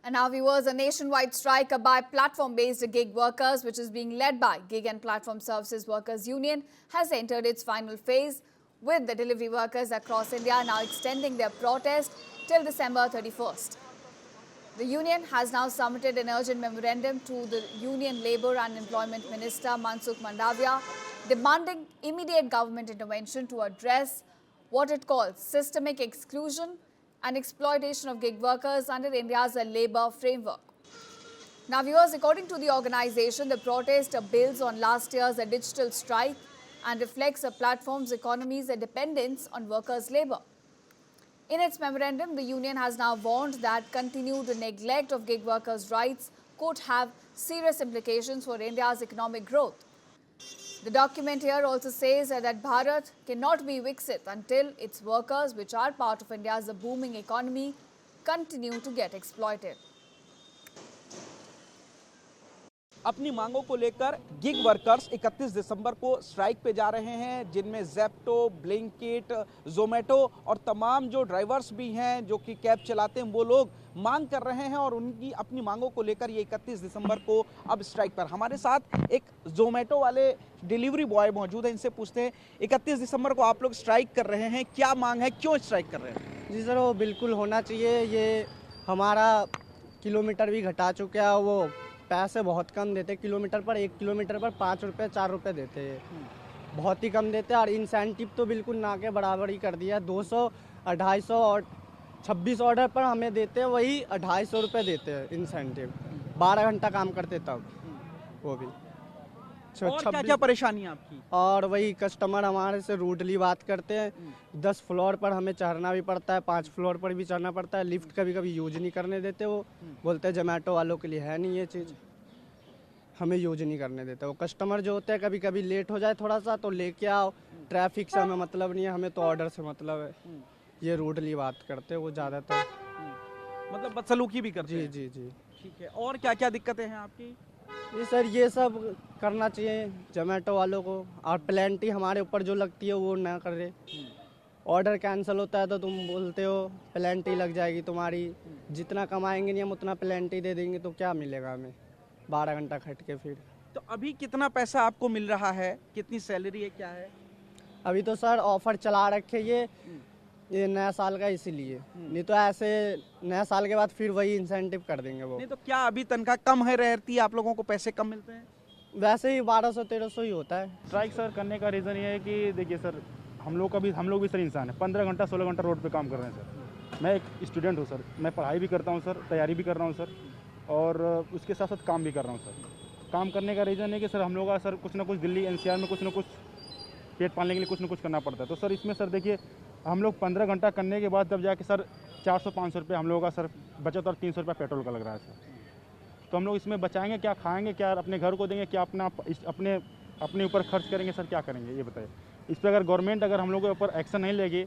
And now viewers, a nationwide strike by platform-based gig workers, which is being led by Gig and Platform Services Workers Union, has entered its final phase, with the delivery workers across India now extending their protest till December 31st. The union has now submitted an urgent memorandum to the Union Labour and Employment Minister Mansukh Mandavia, demanding immediate government intervention to address what it calls systemic exclusion and exploitation of gig workers under India's labour framework. Now viewers, according to the organisation, the protest builds on last year's digital strike and reflects a platform's economy's dependence on workers' labour. In its memorandum, the union has now warned that continued neglect of gig workers' rights could have serious implications for India's economic growth. The document here also says that Bharat cannot be Viksit until its workers, which are part of India's booming economy, continue to get exploited. अपनी मांगों को लेकर gig workers 31 दिसंबर को strike पे जा रहे हैं, जिनमें ज़ेप्टो, ब्लिंकिट, ज़ोमैटो और तमाम जो ड्राइवर्स भी हैं जो कि कैब चलाते हैं, वो लोग मांग कर रहे हैं और उनकी अपनी मांगों को लेकर ये 31 दिसंबर को अब स्ट्राइक पर। हमारे साथ एक ज़ोमैटो वाले डिलीवरी बॉय मौजूद हैं, इनसे पूछते हैं 31 दिसंबर को आप लोग स्ट्राइक कर रहे हैं, क्या मांग है, क्यों स्ट्राइक कर रहे हैं? जी सर, वो बिल्कुल होना चाहिए। ये हमारा किलोमीटर भी घटा चुके हैं, वो पैसे बहुत कम देते, किलोमीटर पर 1 किलोमीटर पर 5 रुपये 4 रुपये देते हैं, बहुत ही कम देते हैं। और इंसेंटिव तो बिल्कुल ना के बराबर ही कर दिया है, 200 250 और 26 ऑर्डर पर हमें देते हैं वही 250 रुपये देते हैं इंसेंटिव, 12 घंटा काम करते तब वो भी। और क्या परेशानी है आपकी? और वही कस्टमर हमारे से रूडली बात करते हैं, 10 फ्लोर पर हमें चढ़ना भी पड़ता है, 5 फ्लोर पर भी चढ़ना पड़ता है, लिफ्ट कभी कभी यूज नहीं करने देते, वो बोलते हैं जोमेटो वालों के लिए है नहीं ये चीज़, हमें यूज नहीं करने देते। वो कस्टमर जो होते हैं कभी कभी लेट हो जाए थोड़ा सा तो लेके आओ, ट्रैफिक से हमें मतलब नहीं है, हमें तो ऑर्डर से मतलब है। ये रूडली बात करते हैं वो ज़्यादातर, मतलब बदसलूकी भी करते हैं। जी जी जी ठीक है। और क्या क्या दिक्कतें हैं आपकी? जी सर, ये सब करना चाहिए जोमेटो वालों को, और पेनल्टी हमारे ऊपर जो लगती है वो ना करे। ऑर्डर कैंसिल होता है तो तुम बोलते हो पेनल्टी लग जाएगी तुम्हारी, जितना कमाएंगे नहीं हम उतना पेनल्टी दे देंगे, तो क्या मिलेगा हमें 12 घंटा खट के? फिर तो अभी कितना पैसा आपको मिल रहा है, कितनी सैलरी है, क्या है? अभी तो सर ऑफर चला रखे ये नया साल का, इसीलिए, नहीं तो ऐसे नया साल के बाद फिर वही इंसेंटिव कर देंगे वो। नहीं तो क्या अभी तनख्वाह कम है रहती है, आप लोगों को पैसे कम मिलते हैं? वैसे ही 1200-1300 ही होता है। स्ट्राइक सर करने का रीज़न ये है कि देखिए सर, हम लोग भी सर इंसान है, 15 घंटा 16 घंटा रोड पे काम कर रहे हैं सर। मैं एक स्टूडेंट हूँ सर, मैं पढ़ाई भी करता हूँ सर, तैयारी भी कर रहा हूँ सर, और उसके साथ साथ काम भी कर रहा हूँ सर। काम करने का रीज़न है कि सर हम लोग का सर कुछ ना कुछ दिल्ली NCR में कुछ ना कुछ पेट पालने के लिए कुछ ना कुछ करना पड़ता है। तो सर इसमें सर देखिए, हम लोग 15 घंटा करने के बाद तब जाके सर 400-500 रुपये हम लोगों का सर बचत, और 300 रुपये पेट्रोल का लग रहा है सर। तो हम लोग इसमें बचाएंगे क्या, खाएंगे क्या, अपने घर को देंगे क्या, अपने ऊपर खर्च करेंगे सर, क्या करेंगे ये बताइए। इस पर अगर गवर्नमेंट अगर हम लोग के ऊपर एक्शन नहीं लेगी,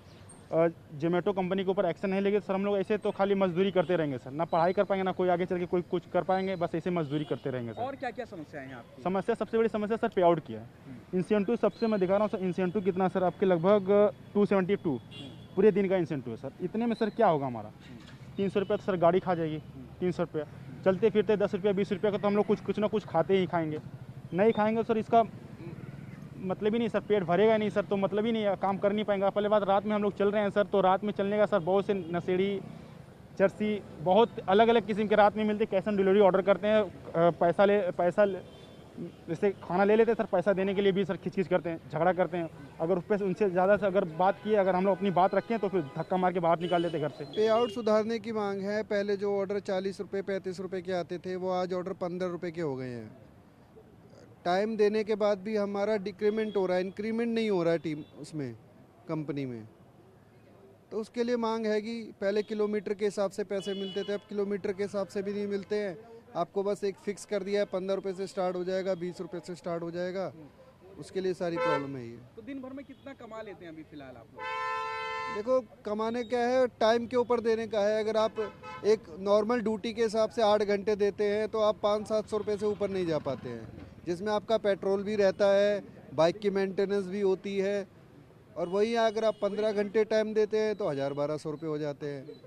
जोमेटो कंपनी के ऊपर एक्शन नहीं लेगी, सर हम लोग ऐसे तो खाली मजदूरी करते रहेंगे सर, ना पढ़ाई कर पाएंगे, ना कोई आगे चल के कोई कुछ कर पाएंगे, बस ऐसे मजदूरी करते रहेंगे सर। और क्या क्या समस्याएं हैं आपकी? समस्या, सबसे बड़ी समस्या सर पे आउट की है। इंसेंटिव सबसे मैं दिखा रहा हूँ सर, इंसेंटिव कितना सर आपके लगभग 272 पूरे दिन का इंसेंटिव है सर। इतने में सर क्या होगा हमारा? 300 रुपये तो सर गाड़ी खा जाएगी, 300 रुपये चलते फिरते 10 रुपये 20 रुपये का तो हम लोग कुछ ना कुछ खाते ही खाएंगे, नहीं खाएंगे सर इसका मतलब ही नहीं सर, पेट भरेगा नहीं सर, तो मतलब ही नहीं, काम कर नहीं पाएंगे। पहले बात, रात में हम लोग चल रहे हैं सर, तो रात में चलने का सर बहुत से नशेड़ी, चरसी, बहुत अलग अलग किस्म के रात में मिलते, कैश ऑन डिलीवरी ऑर्डर करते हैं, पैसा जैसे खाना ले लेते हैं सर, पैसा देने के लिए भी सर खिचखिच करते हैं, झगड़ा करते हैं। अगर उस पर उनसे ज़्यादा से अगर बात किए, अगर हम लोग अपनी बात रखें तो फिर धक्का मार के बाहर निकाल देते घर से। पे आउट सुधारने की मांग है। पहले जो ऑर्डर 40 रुपये 35 रुपये के आते थे, वो आज ऑर्डर 15 रुपये के हो गए हैं। टाइम देने के बाद भी हमारा डिक्रीमेंट हो रहा है, इंक्रीमेंट नहीं हो रहा है टीम उसमें, कंपनी में। तो उसके लिए मांग है कि पहले किलोमीटर के हिसाब से पैसे मिलते थे, अब किलोमीटर के हिसाब से भी नहीं मिलते हैं। आपको बस एक फिक्स कर दिया है, 15 रुपये से स्टार्ट हो जाएगा, 20 रुपये से स्टार्ट हो जाएगा, उसके लिए सारी प्रॉब्लम है ये। तो दिन भर में कितना कमा लेते हैं अभी फिलहाल आप लोग? देखो, कमाने क्या है, टाइम के ऊपर देने का है। अगर आप एक नॉर्मल ड्यूटी के हिसाब से 8 घंटे देते हैं तो आप 500-700 रुपये से ऊपर नहीं जा पाते हैं, जिसमें आपका पेट्रोल भी रहता है, बाइक की मेंटेनेंस भी होती है, और वही अगर आप 15 घंटे टाइम देते हैं तो 1000-1200 रुपये हो जाते हैं।